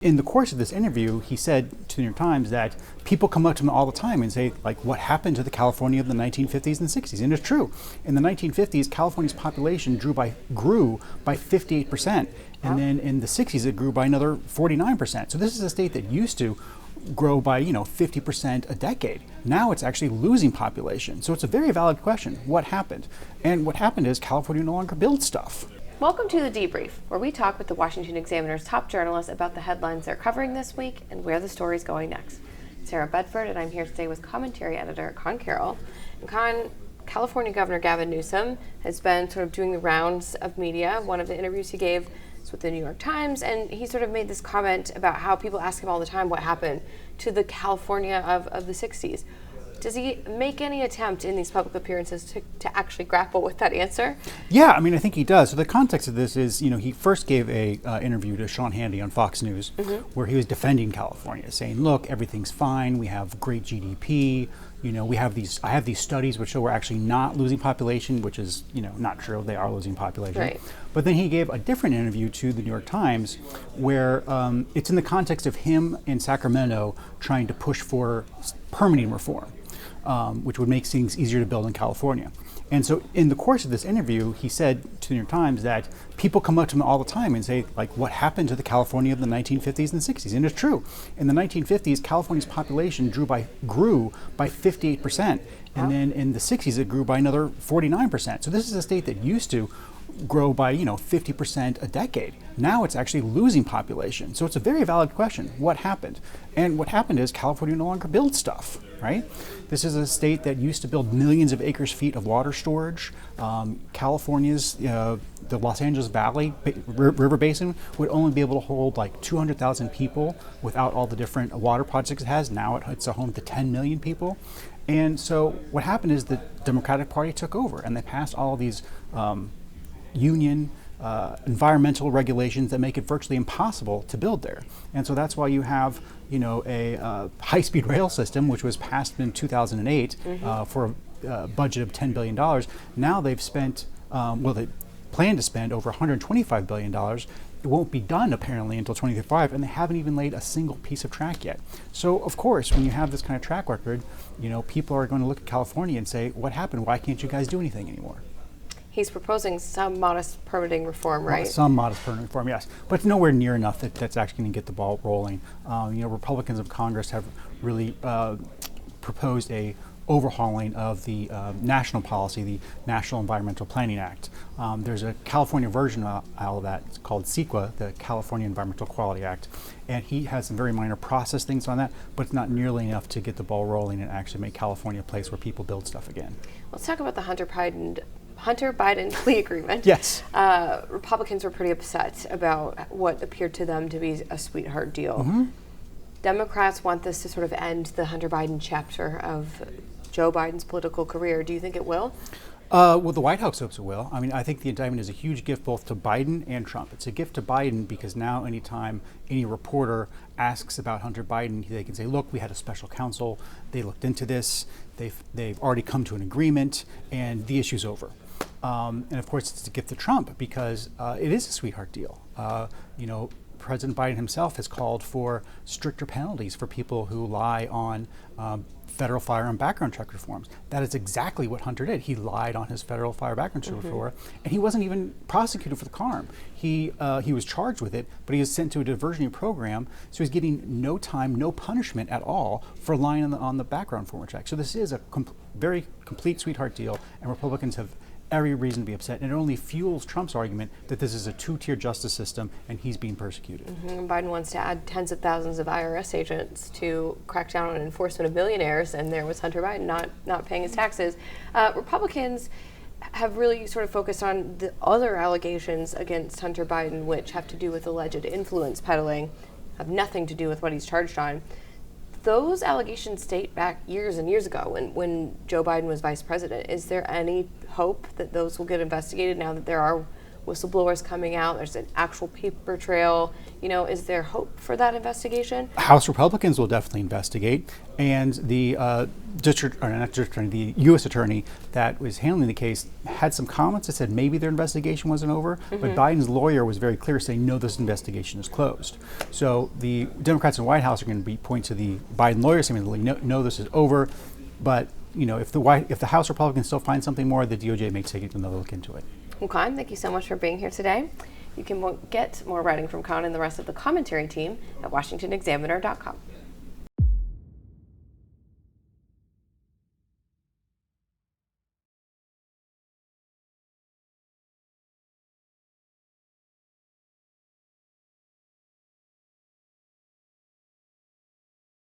In the course of this interview, he said to the New York Times that people come up to him all the time and say, like, what happened to the California of the 1950s and 60s? And it's true. In the 1950s, California's population grew by 58%. And then in the 60s, it grew by another 49%. So this is a state that used to grow by, 50% a decade. Now it's actually losing population. So it's a very valid question. What happened? And what happened is California no longer builds stuff. Welcome to the Debrief, where we talk with the Washington Examiner's top journalists about the headlines they're covering this week and where the story's going next. Sarah Bedford, and I'm here today with commentary editor Conn Carroll. And California Governor Gavin Newsom has been sort of doing the rounds of media. One of the interviews he gave was with the New York Times, and he sort of made this comment about how people ask him all the time what happened to the California of the 60s. Does he make any attempt in these public appearances to actually grapple with that answer? Yeah, I think he does. So the context of this is, he first gave a interview to Sean Hannity on Fox News, where he was defending California, saying, look, everything's fine, we have great GDP, I have these studies which show we're actually not losing population, which is, not true, they are losing population. Right. But then he gave a different interview to the New York Times where it's in the context of him in Sacramento trying to push for permitting reform. Which would make things easier to build in California. And so in the course of this interview, he said to the New York Times that people come up to him all the time and say, like, what happened to the California of the 1950s and 60s? And it's true. In the 1950s, California's population grew by 58%. And then in the 60s, it grew by another 49%. So this is a state that used to grow by 50% a decade. Now it's actually losing population. So it's a very valid question. What happened? And what happened is California no longer builds stuff, right? This is a state that used to build millions of acre-feet of water storage. California's, the Los Angeles Valley River Basin would only be able to hold like 200,000 people without all the different water projects it has. Now it's a home to 10 million people. And so what happened is the Democratic Party took over and they passed all of these union environmental regulations that make it virtually impossible to build there. And so that's why you have, a high-speed rail system, which was passed in 2008 for a budget of $10 billion. Now they've spent, they plan to spend over $125 billion. It won't be done apparently until 2035, and they haven't even laid a single piece of track yet. So of course, when you have this kind of track record, people are going to look at California and say, what happened? Why can't you guys do anything anymore? He's proposing some modest permitting reform, right? Some modest permitting reform, yes. But it's nowhere near enough that's actually going to get the ball rolling. Republicans of Congress have really proposed a overhauling of the national policy, the National Environmental Planning Act. There's a California version of that. It's called CEQA, the California Environmental Quality Act. And he has some very minor process things on that, but it's not nearly enough to get the ball rolling and actually make California a place where people build stuff again. Let's talk about the Hunter Biden plea agreement. Yes. Republicans were pretty upset about what appeared to them to be a sweetheart deal. Democrats want this to sort of end the Hunter Biden chapter of Joe Biden's political career. Do you think it will? Well, the White House hopes it will. I think the indictment is a huge gift both to Biden and Trump. It's a gift to Biden because now anytime any reporter asks about Hunter Biden, they can say, look, we had a special counsel. They looked into this. They've already come to an agreement, and the issue's over. And of course, it's a gift to Trump because it is a sweetheart deal. President Biden himself has called for stricter penalties for people who lie on federal firearm background check reforms. That is exactly what Hunter did. He lied on his federal fire background check reform, and he wasn't even prosecuted for the crime. He was charged with it, but he was sent to a diversionary program, so he's getting no time, no punishment at all for lying on the background form check. So this is a very complete sweetheart deal, and Republicans have every reason to be upset, and it only fuels Trump's argument that this is a two-tier justice system and he's being persecuted. Biden wants to add tens of thousands of IRS agents to crack down on enforcement of billionaires, and there was Hunter Biden not paying his taxes. Republicans have really sort of focused on the other allegations against Hunter Biden, which have to do with alleged influence peddling, have nothing to do with what he's charged on. Those allegations date back years and years ago when Joe Biden was vice president. Is there any hope that those will get investigated now that there are whistleblowers coming out. There's an actual paper trail. Is there hope for that investigation? House Republicans will definitely investigate, and the the U.S. attorney that was handling the case had some comments that said maybe their investigation wasn't over, but Biden's lawyer was very clear saying no, this investigation is closed. So the Democrats in the White House are going to be pointing to the Biden lawyer saying no, this is over, but if the House Republicans still find something more, the DOJ may take another look into it. Well, Conn, thank you so much for being here today. You can get more writing from Conn and the rest of the commentary team at washingtonexaminer.com.